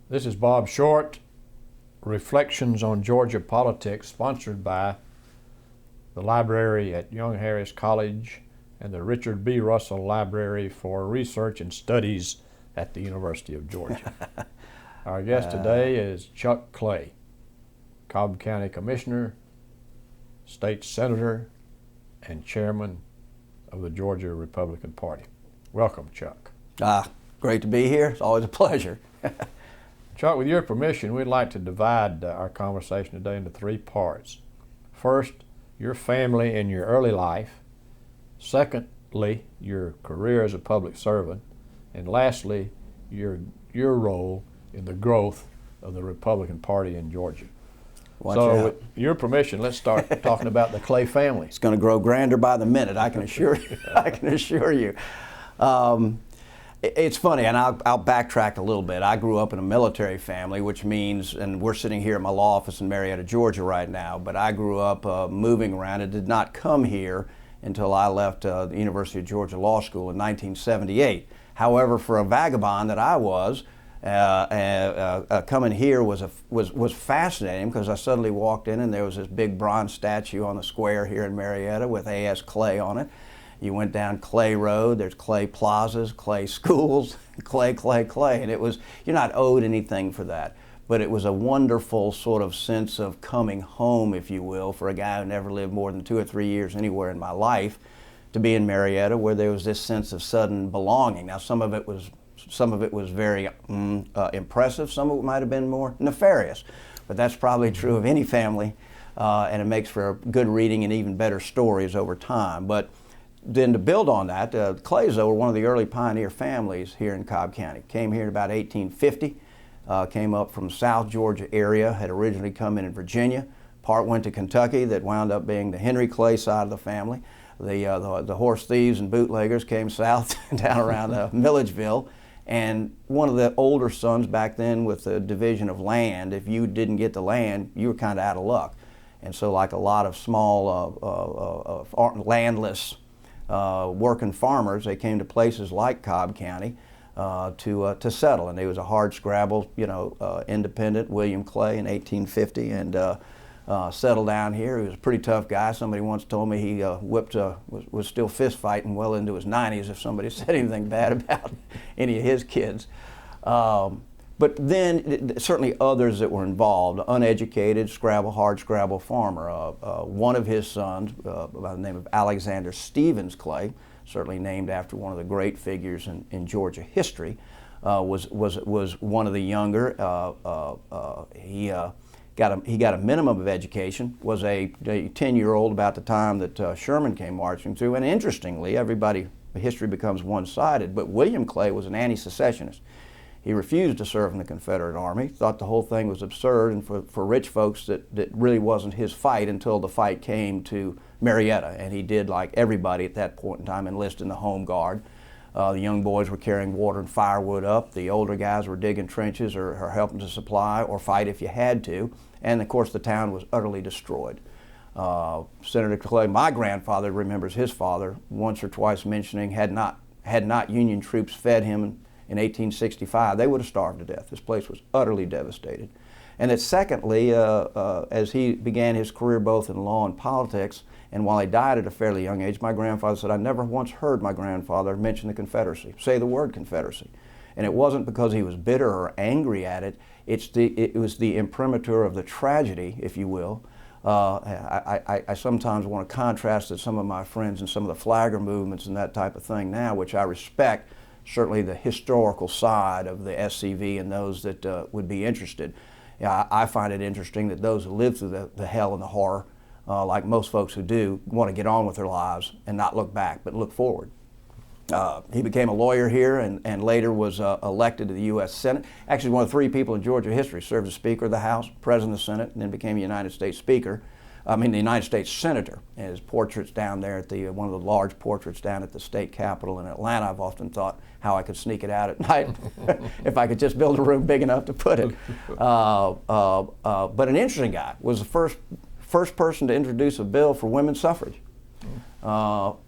This is Bob Short, Reflections on Georgia Politics, sponsored by the library at Young Harris College and the Richard B. Russell Library for Research and Studies at the University of Georgia. Our guest today is Chuck Clay, Cobb County Commissioner, State Senator, and Chairman of the Georgia Republican Party. Welcome, Chuck. Great to be here. It's always a pleasure. Chuck, with your permission, we'd like to divide our conversation today into three parts. First, your family and your early life. Secondly, your career as a public servant. And lastly, your role in the growth of the Republican Party in Georgia. With your permission, let's start talking about the Clay family. It's going to grow grander by the minute, I can assure you. I can assure you. It's funny, and I'll backtrack a little bit. I grew up in a military family, which means, and we're sitting here at my law office in Marietta, Georgia right now, but I grew up moving around and did not come here until I left the University of Georgia Law School in 1978. However, for a vagabond that I was, coming here was fascinating, because I suddenly walked in and there was this big bronze statue on the square here in Marietta with A.S. Clay on it. You went down Clay Road, there's Clay Plazas, Clay Schools, Clay, and it was, you're not owed anything for that, but it was a wonderful sort of sense of coming home, if you will, for a guy who never lived more than 2 or 3 years anywhere in my life, to be in Marietta, where there was this sense of sudden belonging. Now, some of it was very impressive, some of it might have been more nefarious, but that's probably true of any family, and it makes for good reading and even better stories over time. But then to build on that, the Clays, though, were one of the early pioneer families here in Cobb County. Came here in about 1850, came up from South Georgia area, had originally come in Virginia. Part went to Kentucky, that wound up being the Henry Clay side of the family. The horse thieves and bootleggers came south down around Milledgeville. And one of the older sons back then, with the division of land, if you didn't get the land, you were kind of out of luck. And so, like a lot of small landless working farmers, they came to places like Cobb County to settle. And there was a hard scrabble, independent William Clay in 1850, and settled down here. He was a pretty tough guy. Somebody once told me he was still fist fighting well into his 90s if somebody said anything bad about any of his kids. But then certainly others that were involved, uneducated, hard scrabble farmer. One of his sons, by the name of Alexander Stevens Clay, certainly named after one of the great figures in Georgia history, was one of the younger. He got a minimum of education, was a 10-year-old about the time that Sherman came marching through. And interestingly, history becomes one-sided, but William Clay was an anti-secessionist. He refused to serve in the Confederate Army, thought the whole thing was absurd, and for rich folks that really wasn't his fight until the fight came to Marietta. And he did, like everybody at that point in time, enlist in the Home Guard. The young boys were carrying water and firewood up. The older guys were digging trenches or helping to supply or fight if you had to. And of course, the town was utterly destroyed. Senator Clay, my grandfather, remembers his father once or twice mentioning, had not Union troops fed him in 1865, they would have starved to death. This place was utterly devastated. And that secondly, as he began his career both in law and politics, and while he died at a fairly young age, my grandfather said, I never once heard my grandfather mention the Confederacy, say the word Confederacy. And it wasn't because he was bitter or angry at it, it was the imprimatur of the tragedy, if you will. I sometimes want to contrast it, some of my friends and some of the flagger movements and that type of thing now, which I respect, certainly the historical side of the SCV and those that would be interested. I find it interesting that those who live through the hell and the horror, like most folks who do, want to get on with their lives and not look back, but look forward. He became a lawyer here and later was elected to the U.S. Senate. Actually, one of 3 people in Georgia history, served as Speaker of the House, President of the Senate, and then became a United States Senator. And his portrait's down there at one of the large portraits down at the state capitol in Atlanta. I've often thought how I could sneak it out at night if I could just build a room big enough to put it. But an interesting guy. Was the first person to introduce a bill for women's suffrage.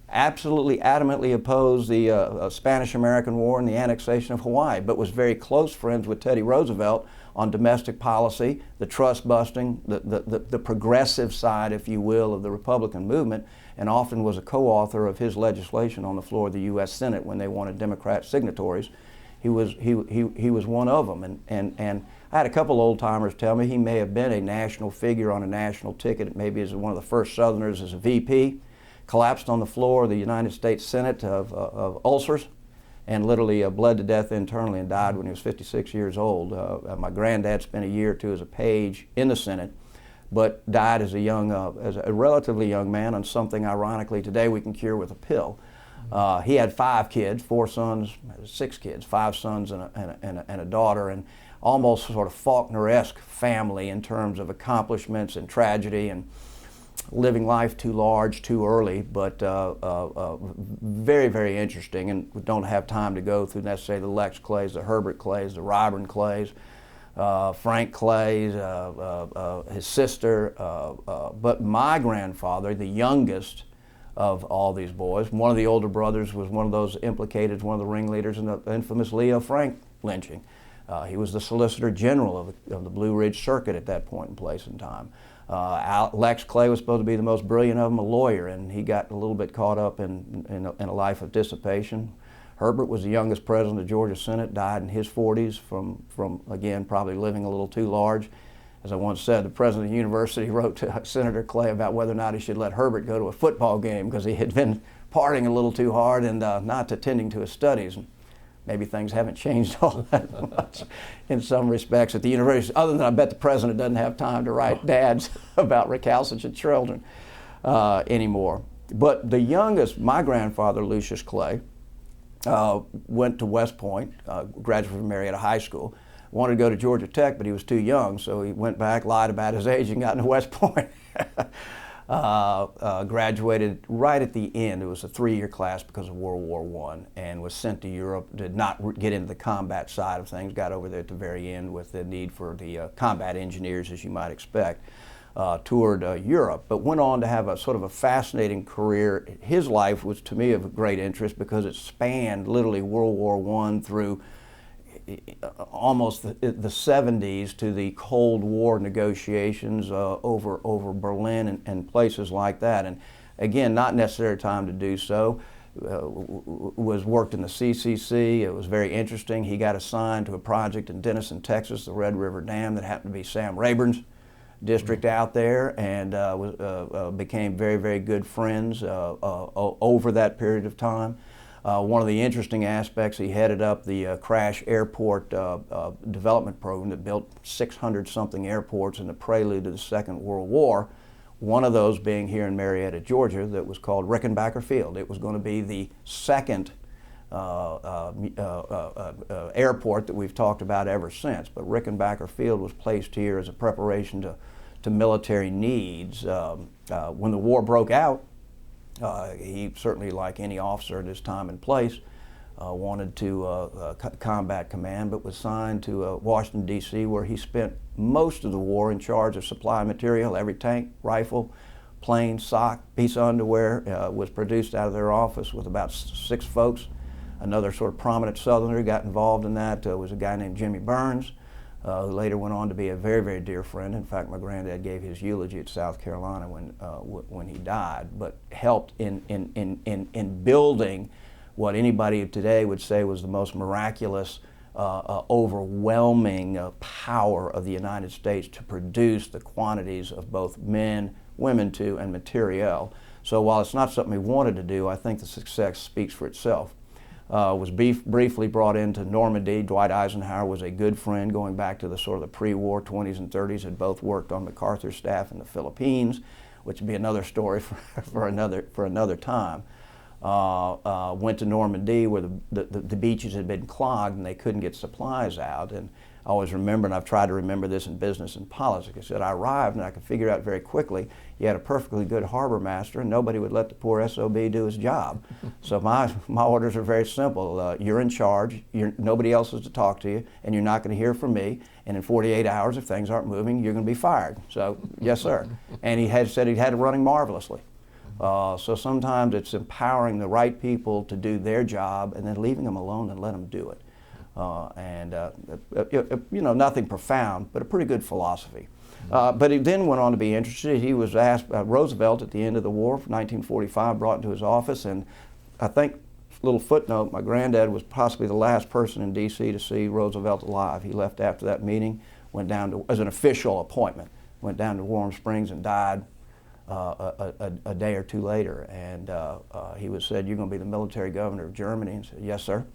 Absolutely adamantly opposed the Spanish-American War and the annexation of Hawaii, but was very close friends with Teddy Roosevelt on domestic policy, the trust busting, the progressive side, if you will, of the Republican movement, and often was a co-author of his legislation on the floor of the U.S. Senate when they wanted Democrat signatories. He was one of them, and I had a couple old timers tell me he may have been a national figure on a national ticket, maybe as one of the first Southerners as a VP. Collapsed on the floor of the United States Senate of ulcers, and literally bled to death internally and died when he was 56 years old. My granddad spent a year or two as a page in the Senate, but died as a relatively young man on something ironically today we can cure with a pill. He had 5 kids, 6 kids, 5 sons and a daughter, and almost sort of Faulkner-esque family in terms of accomplishments and tragedy and living life too large, too early, but very, very interesting. And we don't have time to go through necessarily the Lex Clays, the Herbert Clays, the Ryburn Clays, Frank Clays, his sister. But my grandfather, the youngest of all these boys, one of the older brothers was one of those implicated, one of the ringleaders in the infamous Leo Frank lynching. He was the Solicitor General of the Blue Ridge Circuit at that point in place in time. Lex Clay was supposed to be the most brilliant of them, a lawyer, and he got a little bit caught up in a life of dissipation. Herbert was the youngest president of the Georgia Senate, died in his 40s from again, probably living a little too large. As I once said, the president of the university wrote to Senator Clay about whether or not he should let Herbert go to a football game because he had been partying a little too hard and not attending to his studies. Maybe things haven't changed all that much in some respects at the university, other than I bet the president doesn't have time to write dads about recalcitrant children anymore. But the youngest, my grandfather, Lucius Clay, went to West Point, graduated from Marietta High School, wanted to go to Georgia Tech, but he was too young, so he went back, lied about his age, and got into West Point. Graduated right at the end. It was a 3-year class because of World War I, and was sent to Europe. Did not get into the combat side of things. Got over there at the very end with the need for the combat engineers, as you might expect. Toured Europe, but went on to have a sort of a fascinating career. His life was, to me, of great interest because it spanned literally World War I through almost the 70s to the Cold War negotiations over Berlin and places like that. And again, not necessarily time to do so. Worked in the CCC. It was very interesting. He got assigned to a project in Denison, Texas, the Red River Dam, that happened to be Sam Rayburn's district out there, and became very, very good friends over that period of time. One of the interesting aspects, he headed up the Crash Airport development program that built 600-something airports in the prelude to the Second World War, one of those being here in Marietta, Georgia, that was called Rickenbacker Field. It was going to be the second airport that we've talked about ever since, but Rickenbacker Field was placed here as a preparation to military needs. When the war broke out, he certainly, like any officer at his time and place, wanted to combat command, but was signed to Washington, D.C., where he spent most of the war in charge of supply material. Every tank, rifle, plane, sock, piece of underwear was produced out of their office with about 6 folks. Another sort of prominent Southerner who got involved in that was a guy named Jimmy Burns, who later went on to be a very, very dear friend. In fact, my granddad gave his eulogy at South Carolina when he died, but helped in building what anybody today would say was the most miraculous, overwhelming power of the United States to produce the quantities of both men, women too, and materiel. So while it's not something we wanted to do, I think the success speaks for itself. Was briefly brought into Normandy. Dwight Eisenhower was a good friend going back to the sort of the pre-war 20s and 30s, had both worked on MacArthur's staff in the Philippines, which would be another story for another time. Went to Normandy where the beaches had been clogged and they couldn't get supplies out. And I always remember, and I've tried to remember this in business and politics, I said I arrived and I could figure out very quickly you had a perfectly good harbor master and nobody would let the poor SOB do his job. So my orders are very simple. You're in charge, nobody else is to talk to you, and you're not going to hear from me, and in 48 hours if things aren't moving, you're going to be fired. So yes sir. And he had said he had it running marvelously. So sometimes it's empowering the right people to do their job and then leaving them alone and let them do it. Nothing profound, but a pretty good philosophy. But he then went on to be interested. He was asked, Roosevelt at the end of the war, 1945, brought into his office, and I think, little footnote, my granddad was possibly the last person in D.C. to see Roosevelt alive. He left after that meeting, went down to, as an official appointment, went down to Warm Springs and died a day or two later. And he was said, "You're going to be the military governor of Germany?" And said, "Yes, sir."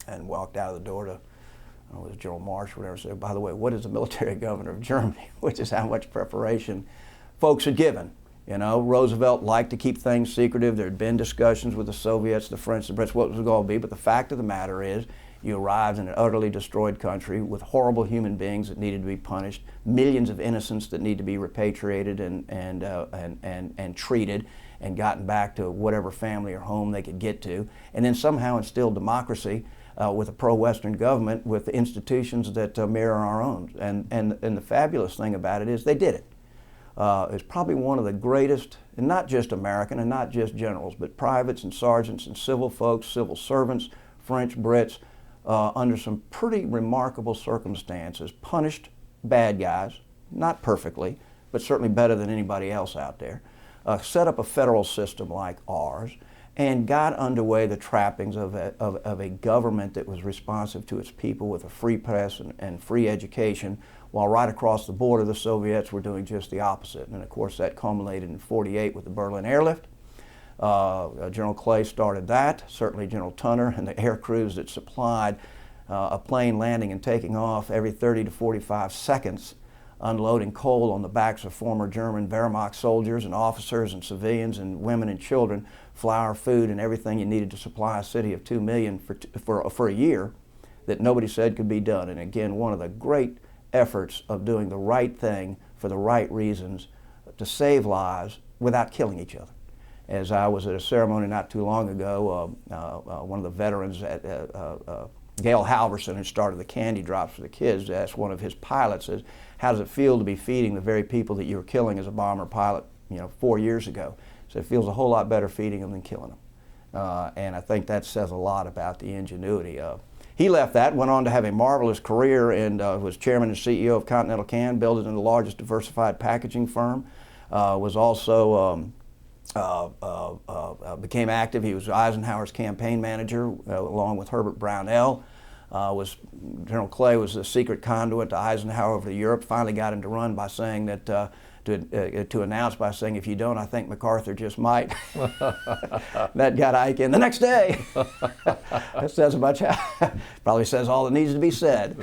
And walked out of the door to, it was General Marsh or whatever, said, "By the way, what is the military governor of Germany?" Which is how much preparation folks had given. You know, Roosevelt liked to keep things secretive. There had been discussions with the Soviets, the French, the Brits, what was it going to be. But the fact of the matter is, you arrived in an utterly destroyed country with horrible human beings that needed to be punished, millions of innocents that need to be repatriated and treated and gotten back to whatever family or home they could get to, and then somehow instill democracy with a pro-Western government with institutions that mirror our own. And the fabulous thing about it is they did it. It's probably one of the greatest, and not just American and not just generals, but privates and sergeants and civil folks, civil servants, French, Brits, under some pretty remarkable circumstances, punished bad guys, not perfectly, but certainly better than anybody else out there, set up a federal system like ours, and got underway the trappings of a government that was responsive to its people with a free press and free education, while right across the border the Soviets were doing just the opposite. And of course that culminated in '48 with the Berlin airlift. General Clay started that, certainly General Tunner and the air crews that supplied a plane landing and taking off every 30 to 45 seconds, unloading coal on the backs of former German Wehrmacht soldiers and officers and civilians and women and children, flour, food, and everything you needed to supply a city of 2 million for a year that nobody said could be done. And again, one of the great efforts of doing the right thing for the right reasons to save lives without killing each other. As I was at a ceremony not too long ago, one of the veterans at Gail Halverson, who started the candy drops for the kids, asked one of his pilots, says, "How does it feel to be feeding the very people that you were killing as a bomber pilot, 4 years ago?" So it feels a whole lot better feeding them than killing them. And I think that says a lot about the ingenuity of. He left that, went on to have a marvelous career, and was chairman and CEO of Continental Can, built it into the largest diversified packaging firm. Was also became active. He was Eisenhower's campaign manager along with Herbert Brownell. General Clay was the secret conduit to Eisenhower over to Europe. Finally got him to run by saying that to announce by saying, "If you don't, I think MacArthur just might." That got Ike in the next day. That says much. Probably says all that needs to be said.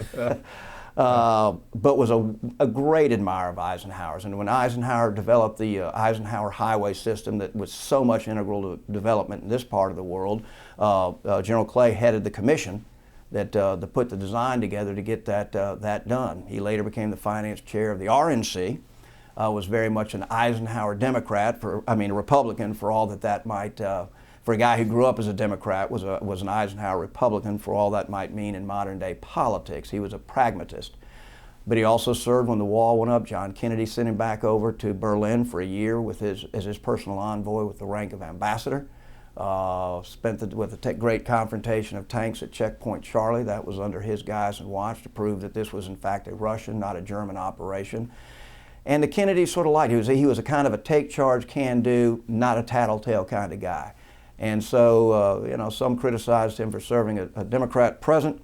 But was a great admirer of Eisenhower's. And when Eisenhower developed the Eisenhower highway system that was so much integral to development in this part of the world, General Clay headed the commission that put the design together to get that done. He later became the finance chair of the RNC. Was very much an Eisenhower Democrat, a Republican for all that might, for a guy who grew up as a Democrat, was an Eisenhower Republican for all that might mean in modern day politics. He was a pragmatist. But he also served when the wall went up. John Kennedy sent him back over to Berlin for a year as his personal envoy with the rank of ambassador. Spent with a great confrontation of tanks at Checkpoint Charlie. That was under his guise and watch to prove that this was in fact a Russian, not a German operation. And the Kennedy sort of liked it. He was a kind of a take charge, can do, not a tattletale kind of guy. And so, some criticized him for serving a Democrat president,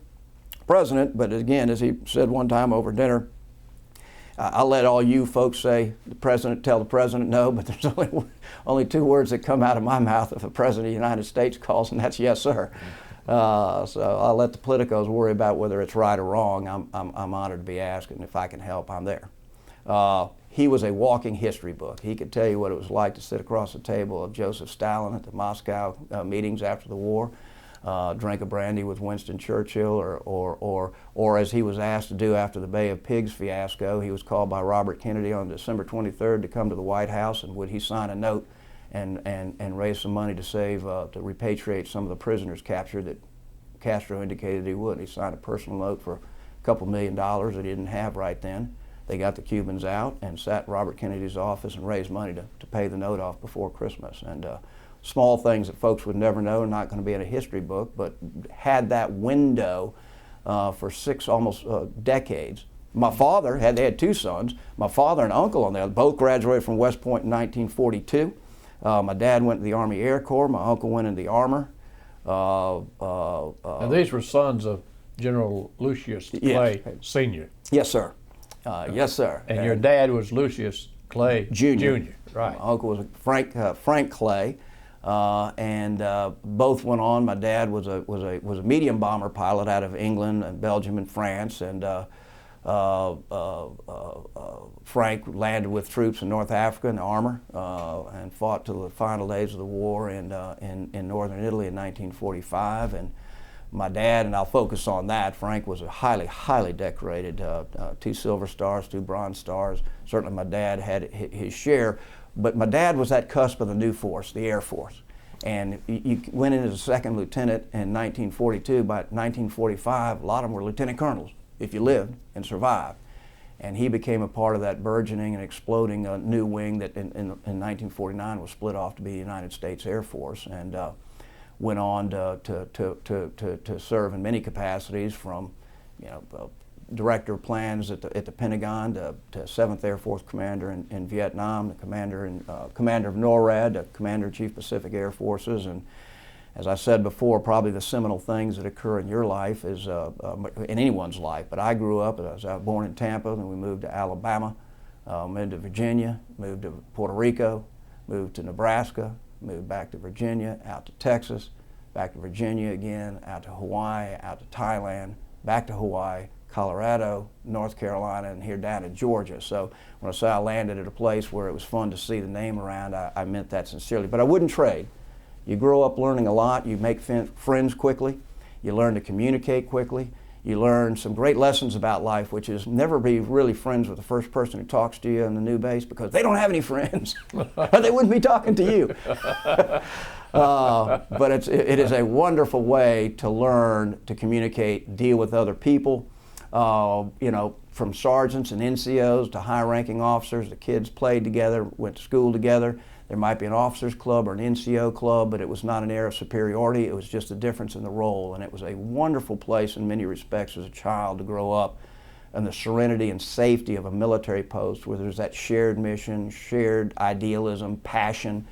but again, as he said one time over dinner, "I'll let all you folks say the president, tell the president no, but there's only two words that come out of my mouth if a president of the United States calls, and that's yes, sir." So I'll let the politicos worry about whether it's right or wrong. I'm honored to be asked, and if I can help, I'm there. He was a walking history book. He could tell you what it was like to sit across the table of Joseph Stalin at the Moscow meetings after the war, drink a brandy with Winston Churchill, or as he was asked to do after the Bay of Pigs fiasco. He was called by Robert Kennedy on December 23rd to come to the White House, and would he sign a note and raise some money to save, to repatriate some of the prisoners captured that Castro indicated he would. He signed a personal note for a couple $1 million that he didn't have right then. they got the Cubans out and sat in Robert Kennedy's office and raised money to pay the note off before Christmas. And small things that folks would never know, not going to be in a history book, but had that window for almost decades. My father they had two sons. My father and uncle on there both graduated from West Point in 1942. My dad went to the Army Air Corps. My uncle went into the armor. And these were sons of General Lucius Clay Sr. Yes, sir. Yes, sir. And your dad was Lucius Clay Jr. Right. My uncle was Frank Clay, and both went on. My dad was a medium bomber pilot out of England and Belgium and France, and Frank landed with troops in North Africa in the armor and fought till the final days of the war in northern Italy in 1945. And my dad, and I'll focus on that, Frank was a highly decorated, 2 Silver Stars, 2 Bronze Stars. Certainly my dad had his share, but my dad was that cusp of the new force, the Air Force. And you went in as a second lieutenant in 1942. By 1945, a lot of them were lieutenant colonels, if you lived and survived. And he became a part of that burgeoning and exploding new wing that in 1949 was split off to be the United States Air Force, and went on to serve in many capacities, from director of plans at the Pentagon to 7th Air Force commander in Vietnam, the commander of NORAD, the commander-in-chief Pacific Air Forces. And as I said before, probably the seminal things that occur in your life is in anyone's life. But I grew up, I was born in Tampa, then we moved to Alabama, moved to Virginia, moved to Puerto Rico, moved to Nebraska, moved back to Virginia, out to Texas, back to Virginia again, out to Hawaii, out to Thailand, back to Hawaii, Colorado, North Carolina, and here down in Georgia. So when I say I landed at a place where it was fun to see the name around, I meant that sincerely. But I wouldn't trade. You grow up learning a lot, you make friends quickly, you learn to communicate quickly, you learn some great lessons about life, which is never be really friends with the first person who talks to you on the new base, because they don't have any friends, or they wouldn't be talking to you. But it is a wonderful way to learn to communicate, deal with other people. From sergeants and NCOs to high-ranking officers, the kids played together, went to school together. There might be an officers club or an NCO club, but it was not an air of superiority. It was just a difference in the role, and it was a wonderful place in many respects as a child to grow up in the serenity and safety of a military post where there's that shared mission, shared idealism, passion.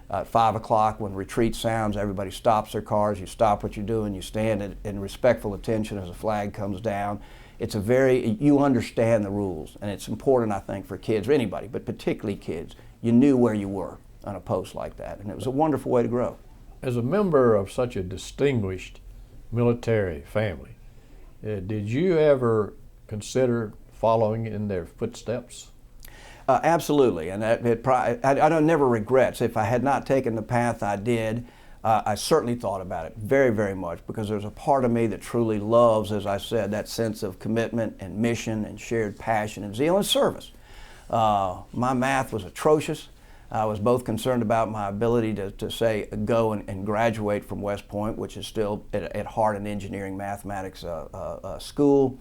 At 5 o'clock when retreat sounds, everybody stops their cars, you stop what you're doing, you stand in respectful attention as the flag comes down. You understand the rules, and it's important, I think, for kids, or anybody, but particularly kids. You knew where you were on a post like that, and it was a wonderful way to grow. As a member of such a distinguished military family, did you ever consider following in their footsteps? Absolutely, and I don't never regrets. If I had not taken the path I did, I certainly thought about it very, very much, because there's a part of me that truly loves, as I said, that sense of commitment and mission and shared passion and zeal and service. My math was atrocious. I was both concerned about my ability to say, go and graduate from West Point, which is still at heart an engineering mathematics school.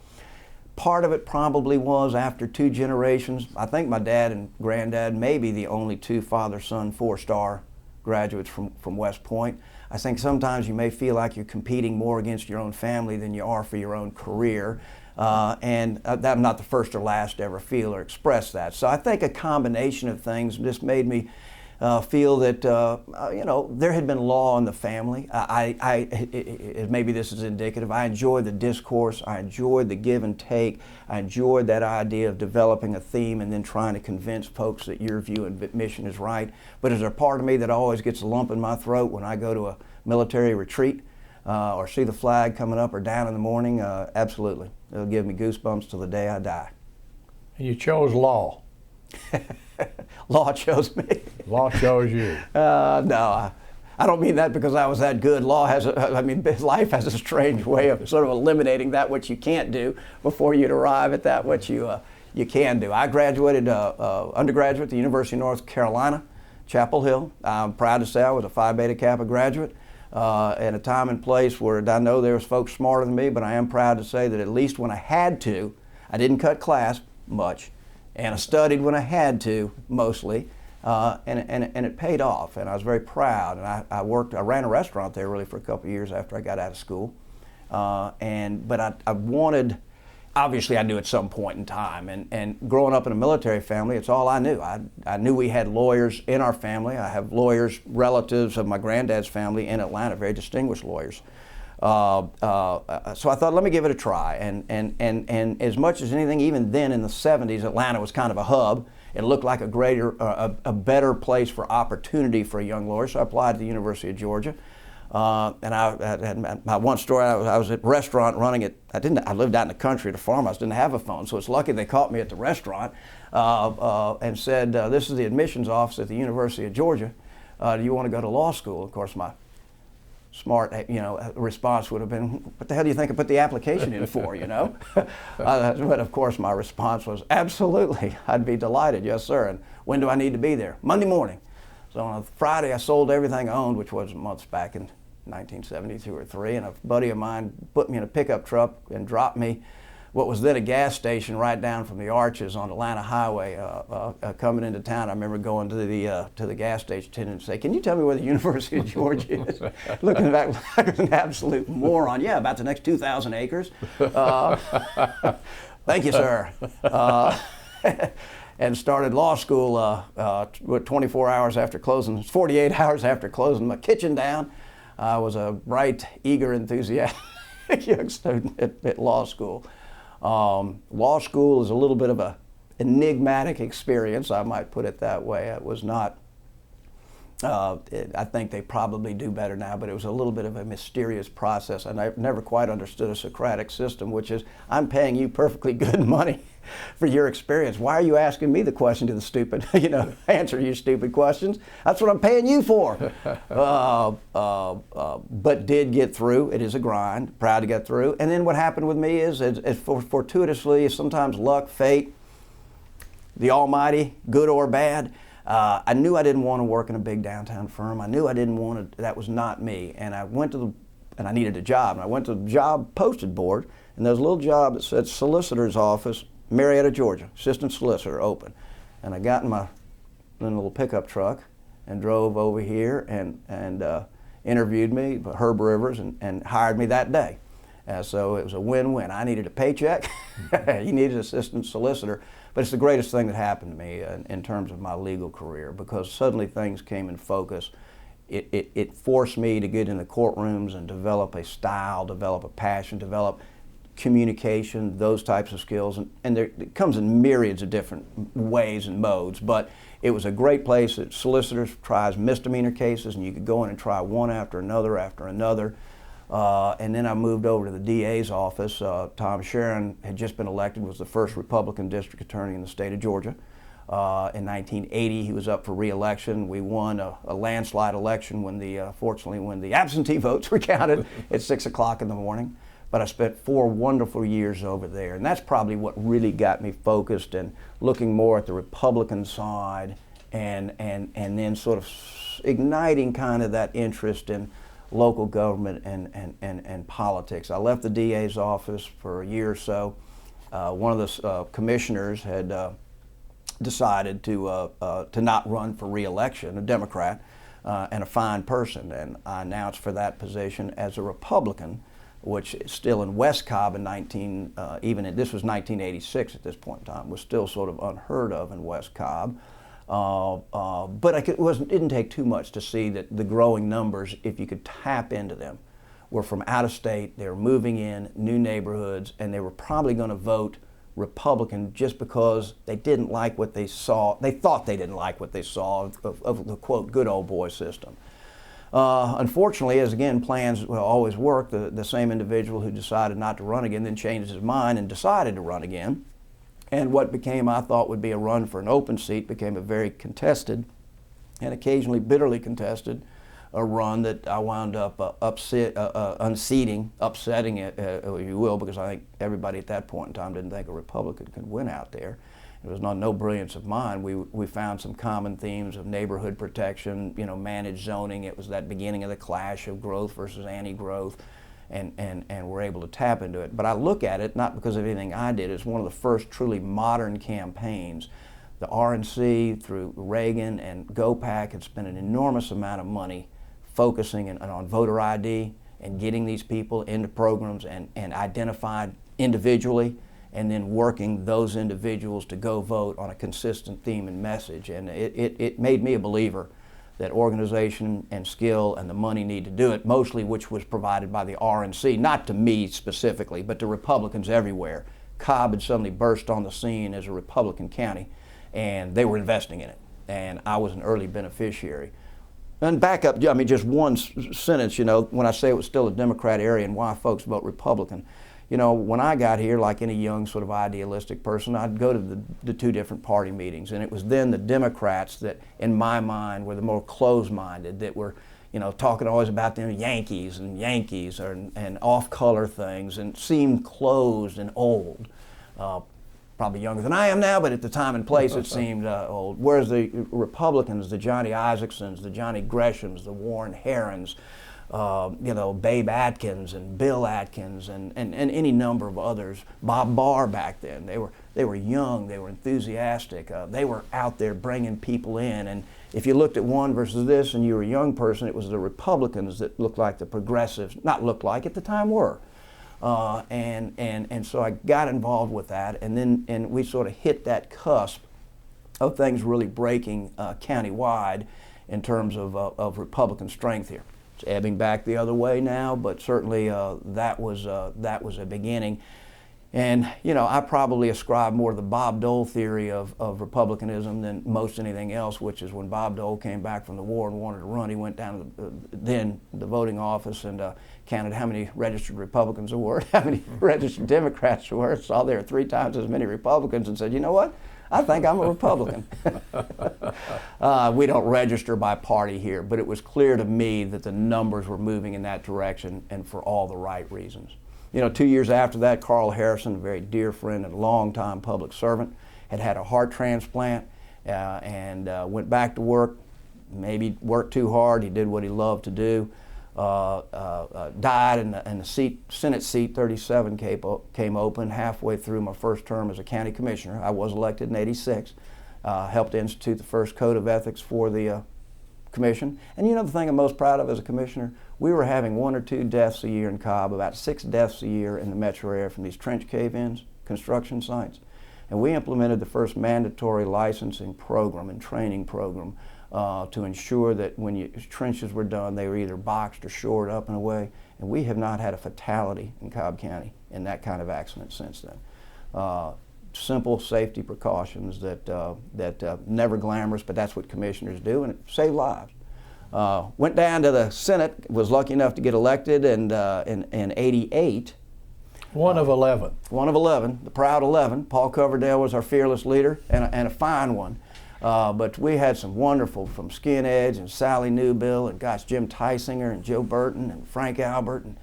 Part of it probably was after 2 generations. I think my dad and granddad may be the only 2 father-son 4-star graduates from West Point. I think sometimes you may feel like you're competing more against your own family than you are for your own career. And I'm not the first or last to ever feel or express that. So I think a combination of things just made me feel that there had been law in the family. Maybe this is indicative. I enjoyed the discourse. I enjoyed the give and take. I enjoyed that idea of developing a theme and then trying to convince folks that your view and mission is right. But is there a part of me that always gets a lump in my throat when I go to a military retreat or see the flag coming up or down in the morning? Absolutely. It'll give me goosebumps till the day I die. And you chose law. Law chose me. Law chose you. No, I don't mean that because I was that good. Life has a strange way of sort of eliminating that which you can't do before you'd arrive at that which you can do. I graduated undergraduate at the University of North Carolina, Chapel Hill. I'm proud to say I was a Phi Beta Kappa graduate at a time and place where I know there was folks smarter than me, but I am proud to say that at least when I had to, I didn't cut class much. And I studied when I had to, mostly, and it paid off, and I was very proud. And I ran a restaurant there really for a couple of years after I got out of school. But I wanted, obviously I knew at some point in time, and growing up in a military family, it's all I knew. I knew we had lawyers in our family. I have lawyers, relatives of my granddad's family in Atlanta, very distinguished lawyers. So I thought, let me give it a try. And as much as anything, even then in the 70s, Atlanta was kind of a hub. It looked like a better place for opportunity for a young lawyer. So I applied to the University of Georgia. And I had my one story. I was at a restaurant running it. I lived out in the country at a farmhouse. Didn't have a phone, so it's lucky they caught me at the restaurant and said, "This is the admissions office at the University of Georgia. Do you want to go to law school?" Of course, my smart, response would have been, "What the hell do you think I put the application in for?" But of course, my response was, "Absolutely, I'd be delighted, yes, sir. And when do I need to be there?" "Monday morning." So on a Friday, I sold everything I owned, which was months back in 1972 or 3, and a buddy of mine put me in a pickup truck and dropped me what was then a gas station right down from the Arches on Atlanta Highway. Coming into town, I remember going to the gas station attendant and say, "Can you tell me where the University of Georgia is?" Looking back like I was an absolute moron. "Yeah, about the next 2,000 acres. Thank you, sir." And started law school 24 hours after closing, 48 hours after closing my kitchen down. I was a bright, eager, enthusiastic young student at law school. Law school is a little bit of an enigmatic experience, I might put it that way. It was not, I think they probably do better now, but it was a little bit of a mysterious process. And I've never quite understood a Socratic system, which is, I'm paying you perfectly good money for your experience. Why are you asking me the question to the stupid, answer you stupid questions? That's what I'm paying you for. But did get through. It is a grind, proud to get through. And then what happened with me is fortuitously, sometimes luck, fate, the almighty, good or bad, I knew I didn't want to work in a big downtown firm. I knew I didn't want to, that was not me. And I went to and I needed a job. And I went to the job posted board, and there was a little job that said solicitor's office, Marietta, Georgia, assistant solicitor, open. And I got in my little pickup truck and drove over here and interviewed me, Herb Rivers, and hired me that day. So it was a win-win. I needed a paycheck. He needed an assistant solicitor. But it's the greatest thing that happened to me in terms of my legal career, because suddenly things came in focus. It forced me to get in the courtrooms and develop a style, develop a passion, develop communication, those types of skills, and it comes in myriads of different ways and modes, but it was a great place that solicitors tries misdemeanor cases, and you could go in and try one after another, and then I moved over to the DA's office. Tom Sharon had just been elected, was the first Republican district attorney in the state of Georgia. In 1980, he was up for re-election. We won a landslide election fortunately when the absentee votes were counted at 6 o'clock in the morning. But I spent 4 wonderful years over there, and that's probably what really got me focused and looking more at the Republican side, and then sort of igniting kind of that interest in local government and politics. I left the DA's office for a year or so. One of the commissioners had decided to not run for re-election, a Democrat and a fine person, and I announced for that position as a Republican, which is still in West Cobb in this was 1986 at this point in time, was still sort of unheard of in West Cobb. But it didn't take too much to see that the growing numbers, if you could tap into them, were from out of state. They were moving in new neighborhoods, and they were probably going to vote Republican just because they didn't like what they saw. They thought they didn't like what they saw of the, quote, good old boy system. Unfortunately, as again plans will always work, the same individual who decided not to run again then changed his mind and decided to run again. And what became, I thought, would be a run for an open seat became a very contested and occasionally bitterly contested a run that I wound up unseating, upsetting it, if you will, because I think everybody at that point in time didn't think a Republican could win out there. It was no brilliance of mine. We found some common themes of neighborhood protection, managed zoning. It was that beginning of the clash of growth versus anti-growth. and were able to tap into it. But I look at it not because of anything I did. It's one of the first truly modern campaigns. The RNC through Reagan and GOPAC had spent an enormous amount of money focusing on voter ID and getting these people into programs and identified individually, and then working those individuals to go vote on a consistent theme and message. And it made me a believer that organization and skill and the money need to do it, mostly which was provided by the RNC, not to me specifically, but to Republicans everywhere. Cobb had suddenly burst on the scene as a Republican county, and they were investing in it, and I was an early beneficiary. And back up, I mean, just one sentence, you know, when I say it was still a Democrat area and why folks vote Republican. You know, when I got here, like any young sort of idealistic person, I'd go to the two different party meetings, and it was then the Democrats that, in my mind, were the more closed-minded, that were, you know, talking always about them Yankees and off-color things, and seemed closed and old. Probably younger than I am now, but at the time and place it seemed old. Whereas the Republicans, the Johnny Isaacsons, the Johnny Greshams, the Warren Herons, you know, Babe Atkins and Bill Atkins and any number of others. Bob Barr back then. They were young, they were enthusiastic, they were out there bringing people in. And if you looked at one versus this and you were a young person, it was the Republicans that looked like the progressives, not looked like, at the time were. And so I got involved with that, and we sort of hit that cusp of things really breaking countywide in terms of Republican strength here. It's ebbing back the other way now, but certainly that was a beginning. And you know, I probably ascribe more to the Bob Dole theory of Republicanism than most anything else, which is when Bob Dole came back from the war and wanted to run, he went down to the voting office and counted how many registered Republicans there were, how many registered Democrats there were, saw there were 3 times as many Republicans, and said, you know what? I think I'm a Republican. We don't register by party here, but it was clear to me that the numbers were moving in that direction, and for all the right reasons. You know, 2 years after that, Carl Harrison, a very dear friend and longtime public servant, had a heart transplant and went back to work, maybe worked too hard. He did what he loved to do. Died, and the Senate seat 37 came open halfway through my first term as a county commissioner. I was elected in '86, helped institute the first code of ethics for the commission. And you know the thing I'm most proud of as a commissioner? We were having 1 or 2 deaths a year in Cobb, about 6 deaths a year in the metro area from these trench cave-ins, construction sites. And we implemented the first mandatory licensing program and training program to ensure that when trenches were done, they were either boxed or shored up in a way. And we have not had a fatality in Cobb County in that kind of accident since then. Simple safety precautions that never glamorous, but that's what commissioners do, and it saved lives. Went down to the Senate, was lucky enough to get elected, and in '88. One of 11. One of 11, the proud 11. Paul Coverdale was our fearless leader, and a fine one. But we had some wonderful, from Skin Edge and Sally Newbill and gosh, Jim Tysinger and Joe Burton and Frank Albert and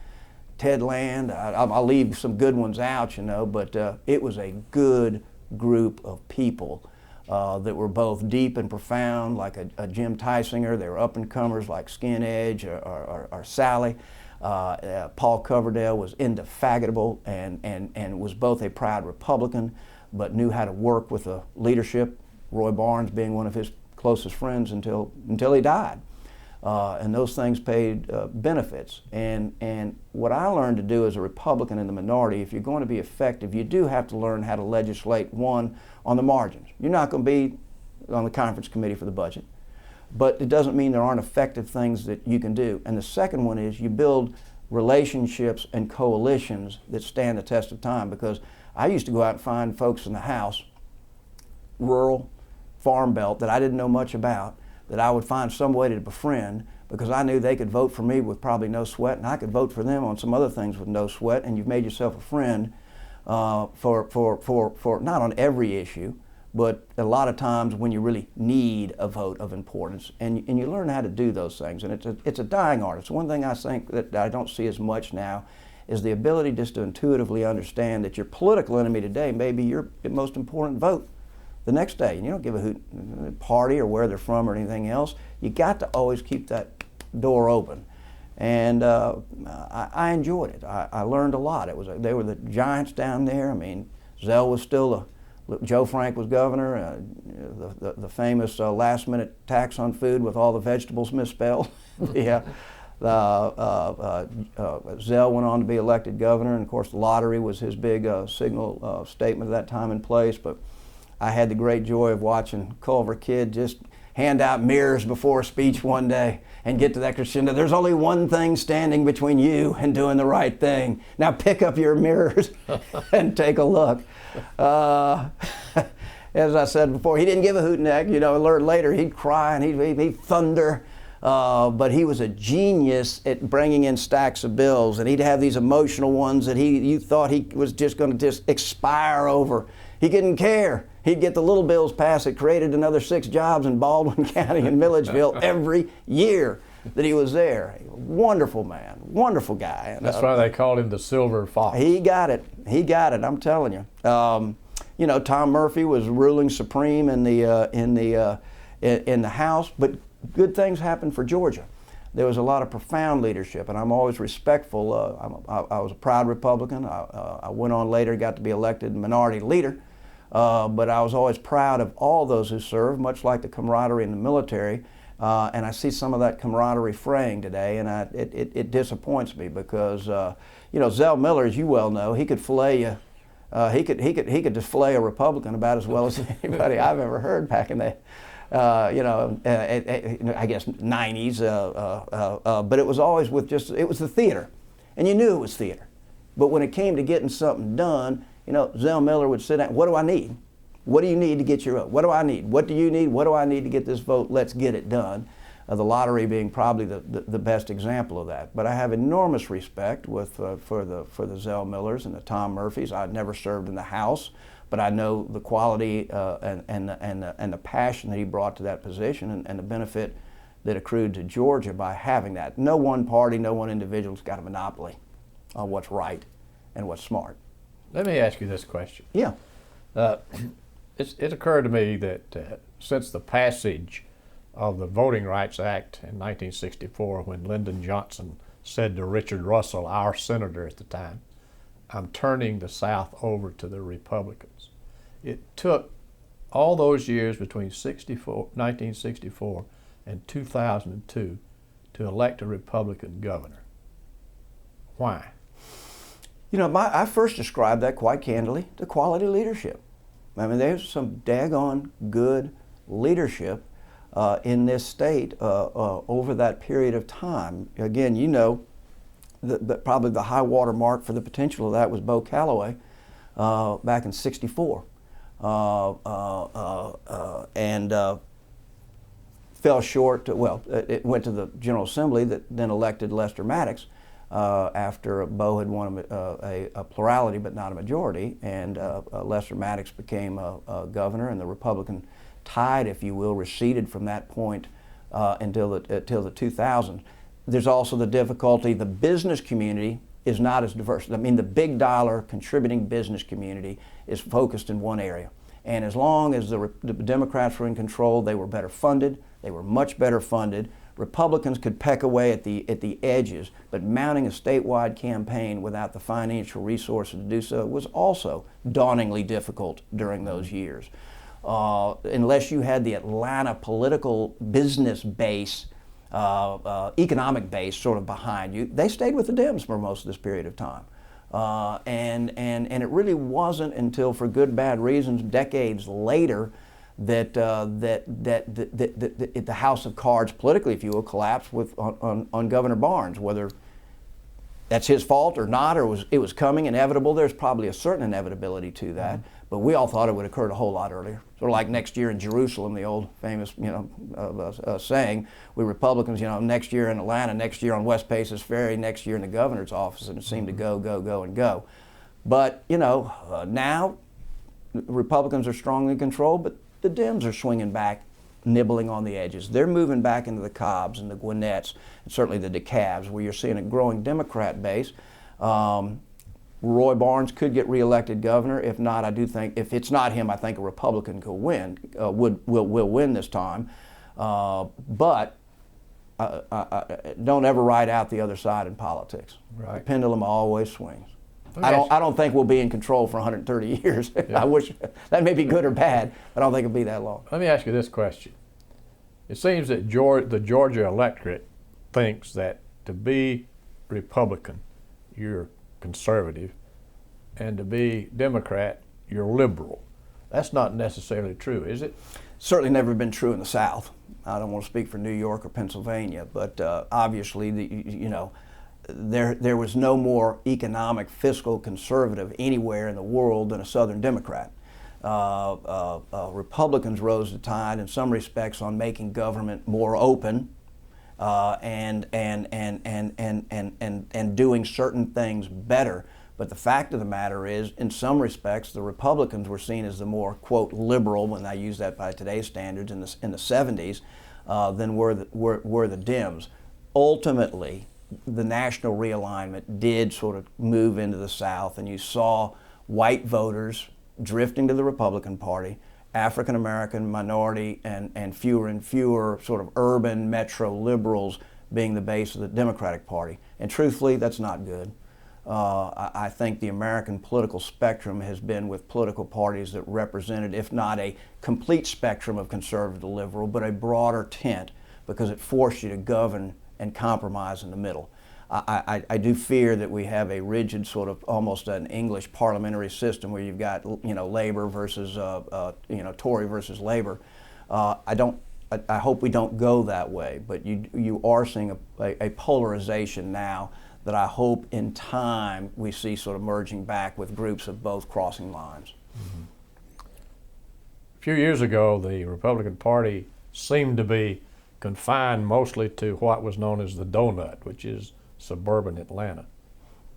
Ted Land. I'll leave some good ones out, you know, but it was a good group of people that were both deep and profound, like a Jim Tysinger. They were up-and-comers like Skin Edge or Sally. Paul Coverdale was indefatigable and was both a proud Republican, but knew how to work with the leadership, Roy Barnes being one of his closest friends until he died. And those things paid benefits. And what I learned to do as a Republican in the minority, if you're going to be effective, you do have to learn how to legislate, one, on the margins. You're not going to be on the conference committee for the budget, but it doesn't mean there aren't effective things that you can do. And the second one is you build relationships and coalitions that stand the test of time, because I used to go out and find folks in the House, rural, farm belt, that I didn't know much about, that I would find some way to befriend, because I knew they could vote for me with probably no sweat, and I could vote for them on some other things with no sweat, and you've made yourself a friend for not on every issue, but a lot of times when you really need a vote of importance, and you learn how to do those things. And it's a dying art. It's one thing I think that I don't see as much now, is the ability just to intuitively understand that your political enemy today may be your most important vote the next day. And you don't give a hoot party or where they're from or anything else. You got to always keep that door open. And I enjoyed it. I learned a lot. They were the giants down there. I mean, Zell was still Joe Frank was governor. The famous last-minute tax on food with all the vegetables misspelled. Yeah. Zell went on to be elected governor, and of course the lottery was his big signal statement at that time in place. But I had the great joy of watching Culver Kidd just hand out mirrors before a speech one day and get to that crescendo. There's only one thing standing between you and doing the right thing. Now pick up your mirrors and take a look. As I said before, he didn't give a hoot neck. You know, I learned later he'd cry and he'd thunder. But he was a genius at bringing in stacks of bills, and he'd have these emotional ones that you thought he was just going to just expire over. He didn't care. He'd get the little bills passed that created another 6 jobs in Baldwin County and Milledgeville every year that he was there. Wonderful man, wonderful guy. And, that's why they called him the Silver Fox. He got it. He got it. I'm telling you. You know, Tom Murphy was ruling supreme in the House, but good things happened for Georgia. There was a lot of profound leadership, and I'm always respectful. I was a proud Republican. I went on later, got to be elected minority leader, but I was always proud of all those who served, much like the camaraderie in the military. And I see some of that camaraderie fraying today, and it disappoints me because you know, Zell Miller, as you well know, he could fillet you. He could just fillet a Republican about as well as anybody I've ever heard back in the you know, I guess 90s, but it was always it was the theater, and you knew it was theater. But when it came to getting something done, you know, Zell Miller would sit down, what do I need? What do you need to get your vote? What do I need? What do you need? What do I need to get this vote? Let's get it done. The lottery being probably the best example of that. But I have enormous respect for the Zell Millers and the Tom Murphys. I'd never served in the House, but I know the quality and the passion that he brought to that position and the benefit that accrued to Georgia by having that. No one party, no one individual's got a monopoly on what's right and what's smart. Let me ask you this question. Yeah. It occurred to me that since the passage of the Voting Rights Act in 1964, when Lyndon Johnson said to Richard Russell, our senator at the time, I'm turning the South over to the Republicans. It took all those years between 1964 and 2002 to elect a Republican governor. Why? You know, I first described that quite candidly to quality leadership. I mean, there's some daggone good leadership in this state over that period of time. Again, you know, probably the high water mark for the potential of that was Bo Calloway back in '64, and fell short. Well, it went to the General Assembly that then elected Lester Maddox after Bo had won a plurality but not a majority, and Lester Maddox became a governor, and the Republican tide, if you will, receded from that point until the 2000s. There's also the difficulty, the business community is not as diverse. I mean, the big dollar contributing business community is focused in one area. And as long as the Democrats were in control, they were better funded, they were much better funded. Republicans could peck away at the edges, but mounting a statewide campaign without the financial resources to do so was also dauntingly difficult during those years. Unless you had the Atlanta political business base, economic base sort of behind you, they stayed with the Dems for most of this period of time. And it really wasn't until, for good, bad reasons, decades later, that the House of Cards, politically, if you will, collapsed on Governor Barnes. Whether that's his fault or not, or it was coming, inevitable, there's probably a certain inevitability to that. Mm-hmm. But we all thought it would occur a whole lot earlier. Sort of like next year in Jerusalem, the old famous, saying, we Republicans, next year in Atlanta, next year on West Paces Ferry, next year in the governor's office, and it seemed to go, and go. But, now Republicans are strongly controlled, but the Dems are swinging back, nibbling on the edges. They're moving back into the Cobbs and the Gwinnett's, and certainly the DeKalbs, where you're seeing a growing Democrat base. Roy Barnes could get reelected governor. If not, I do think, if it's not him, I think a Republican could win, will win this time. But don't ever ride out the other side in politics. Right. The pendulum always swings. I don't think we'll be in control for 130 years. Yeah. I wish that may be good or bad, but I don't think it'll be that long. Let me ask you this question. It seems that the Georgia electorate thinks that to be Republican, you're conservative, and to be Democrat, you're liberal. That's not necessarily true, is it? Certainly never been true in the South. I don't want to speak for New York or Pennsylvania, but obviously, there was no more economic, fiscal conservative anywhere in the world than a Southern Democrat. Republicans rose the tide in some respects on making government more open and doing certain things better. But the fact of the matter is, in some respects, the Republicans were seen as the more, quote, liberal, when I use that by today's standards, in the 70s, than were the Dems. Ultimately, the national realignment did sort of move into the South, and you saw white voters drifting to the Republican Party, African American, minority, and fewer sort of urban metro liberals being the base of the Democratic Party. And truthfully, that's not good. I think the American political spectrum has been with political parties that represented, if not a complete spectrum of conservative to liberal, but a broader tint, because it forced you to govern and compromise in the middle. I do fear that we have a rigid sort of almost an English parliamentary system where you've got labor versus Tory versus labor. I hope we don't go that way, but you are seeing a polarization now that I hope in time we see sort of merging back with groups of both crossing lines. Mm-hmm. A few years ago, the Republican Party seemed to be confined mostly to what was known as the donut, which is suburban Atlanta,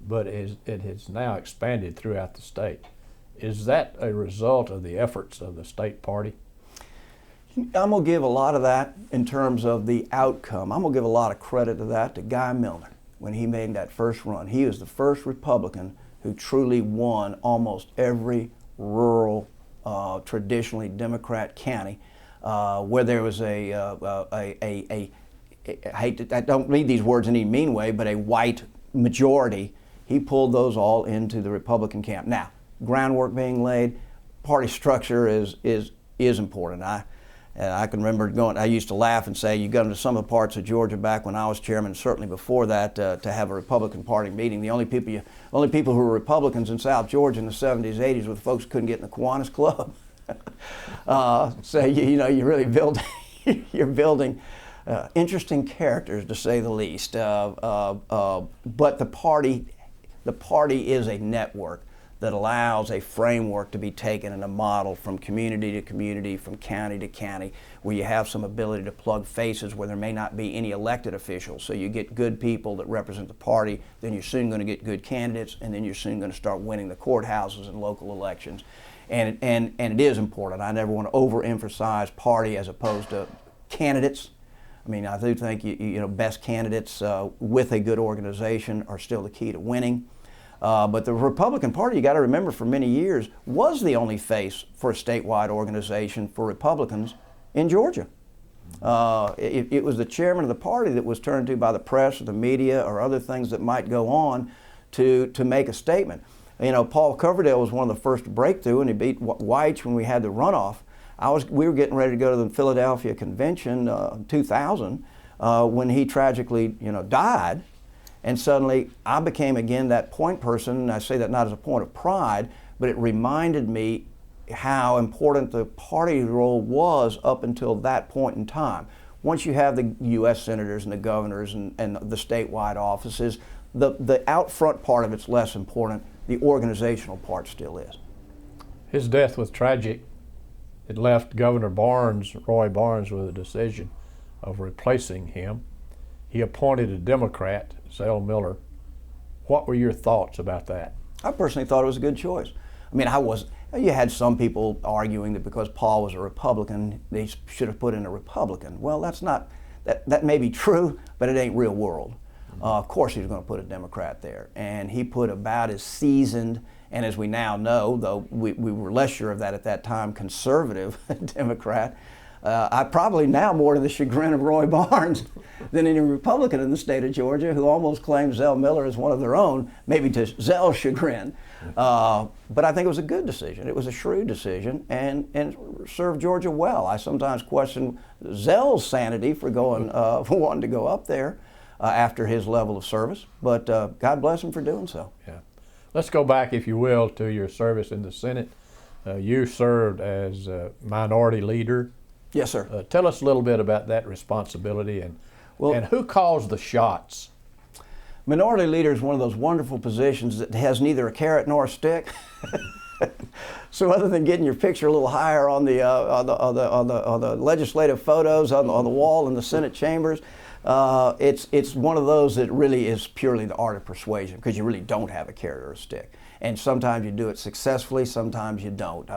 but it has now expanded throughout the state. Is that a result of the efforts of the state party? I'm going to give a lot of that in terms of the outcome. I'm going to give a lot of credit to that to Guy Milner when he made that first run. He was the first Republican who truly won almost every rural, traditionally Democrat county where there was I don't read these words in any mean way, but a white majority. He pulled those all into the Republican camp. Now, groundwork being laid, party structure is important. I can remember I used to laugh and say, you go into some of the parts of Georgia back when I was chairman, certainly before that, to have a Republican Party meeting. The only people who were Republicans in South Georgia in the 70s, 80s were the folks who couldn't get in the Kiwanis Club. So you're really you're building interesting characters, to say the least. But the party is a network that allows a framework to be taken and a model from community to community, from county to county, where you have some ability to plug faces where there may not be any elected officials. So you get good people that represent the party, then you're soon going to get good candidates, and then you're soon going to start winning the courthouses and local elections. And it is important. I never want to overemphasize party as opposed to candidates. I mean, I do think best candidates with a good organization are still the key to winning. But the Republican Party, you got to remember, for many years was the only face for a statewide organization for Republicans in Georgia. It was the chairman of the party that was turned to by the press or the media or other things that might go on to make a statement. Paul Coverdale was one of the first to break through, and he beat Weitz when we had the runoff. We were getting ready to go to the Philadelphia convention in 2000 when he tragically died. And suddenly I became again that point person, and I say that not as a point of pride, but it reminded me how important the party role was up until that point in time. Once you have the U.S. senators and the governors and the statewide offices, the out front part of it's less important. The organizational part still is. His death was tragic. It left Governor Roy Barnes, with a decision of replacing him. He appointed a Democrat, Zell Miller. What were your thoughts about that? I personally thought it was a good choice. I mean, you had some people arguing that because Paul was a Republican, they should have put in a Republican. Well, that may be true, but it ain't real world. Of course he was going to put a Democrat there. And he put about as seasoned, and as we now know, though we were less sure of that at that time, conservative Democrat, I probably now more to the chagrin of Roy Barnes than any Republican in the state of Georgia, who almost claims Zell Miller as one of their own, maybe to Zell's chagrin. But I think it was a good decision. It was a shrewd decision and served Georgia well. I sometimes question Zell's sanity for going, for wanting to go up there after his level of service, but God bless him for doing so. Yeah. Let's go back, if you will, to your service in the Senate. You served as minority leader. Yes, sir. Tell us a little bit about that responsibility and who calls the shots? Minority leader is one of those wonderful positions that has neither a carrot nor a stick. So other than getting your picture a little higher on the legislative photos on the wall in the Senate chambers, it's one of those that really is purely the art of persuasion, because you really don't have a carrot or a stick. And sometimes you do it successfully, sometimes you don't.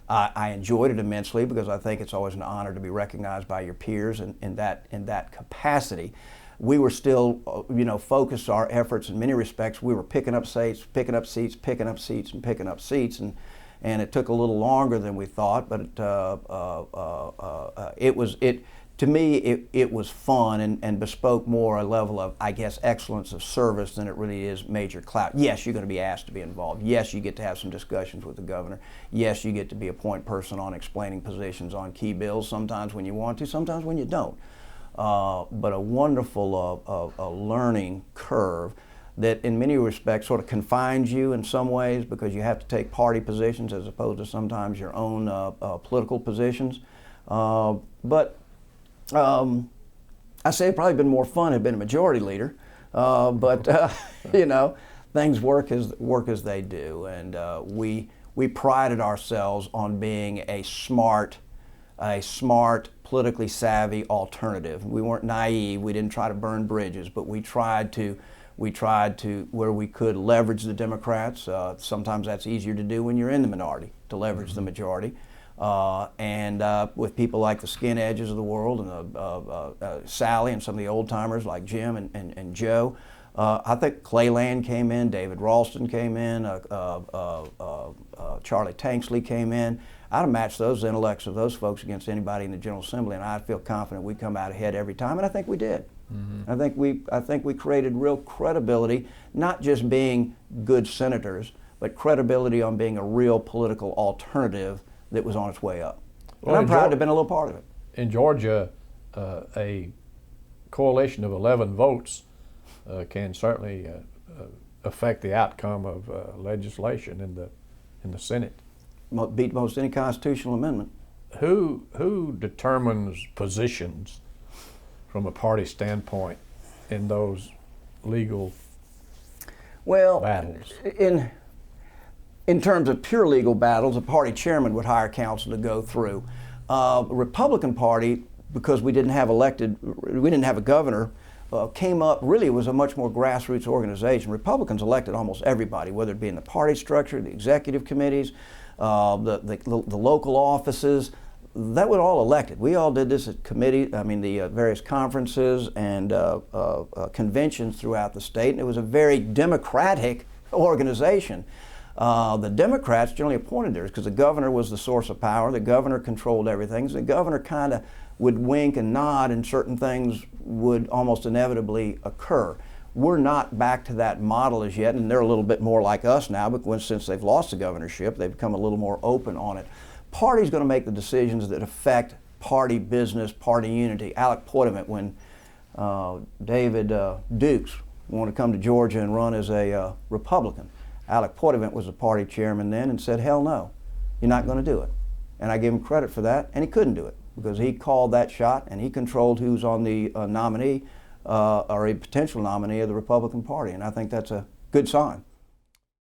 I enjoyed it immensely because I think it's always an honor to be recognized by your peers in that capacity. We were still, focused our efforts in many respects. We were picking up seats, and it took a little longer than we thought. But to me, it was fun and bespoke more a level of, I guess, excellence of service than it really is major clout. Yes, you're going to be asked to be involved. Yes, you get to have some discussions with the governor. Yes, you get to be a point person on explaining positions on key bills, sometimes when you want to, sometimes when you don't. But a wonderful learning curve that in many respects sort of confines you in some ways, because you have to take party positions as opposed to sometimes your own political positions. But I say it'd probably been more fun had been a majority leader, but things work as they do, and we prided ourselves on being a smart, politically savvy alternative. We weren't naive. We didn't try to burn bridges, but we tried to, where we could, leverage the Democrats. Sometimes that's easier to do when you're in the minority, to leverage the majority. And with people like the skin edges of the world and Sally and some of the old timers like Jim and Joe, I think Clay Land came in, David Ralston came in, Charlie Tanksley came in. I'd have matched those intellects of those folks against anybody in the General Assembly, and I feel confident we'd come out ahead every time, and I think we did. Mm-hmm. I think we created real credibility, not just being good senators, but credibility on being a real political alternative that was on its way up. And I'm proud to have been a little part of it. In Georgia, a coalition of 11 votes can certainly affect the outcome of legislation in the Senate. Beat most any constitutional amendment. Who determines positions from a party standpoint in those legal battles? In terms of pure legal battles, a party chairman would hire counsel to go through. The Republican Party, because we didn't have a governor, came up, really was a much more grassroots organization. Republicans elected almost everybody, whether it be in the party structure, the executive committees, the local offices. That was all elected. We all did this at the various conferences and conventions throughout the state, and it was a very democratic organization. The Democrats generally appointed theirs because the governor was the source of power. The governor controlled everything. So the governor kind of would wink and nod, and certain things would almost inevitably occur. We're not back to that model as yet, and they're a little bit more like us now, but since they've lost the governorship, they've become a little more open on it. Party's going to make the decisions that affect party business, party unity. Alec Poitevin, when David Dukes wanted to come to Georgia and run as a Republican, Alec Poitevin was the party chairman then and said, hell no, you're not going to do it. And I give him credit for that, and he couldn't do it because he called that shot and he controlled who's on the nominee or a potential nominee of the Republican Party, and I think that's a good sign.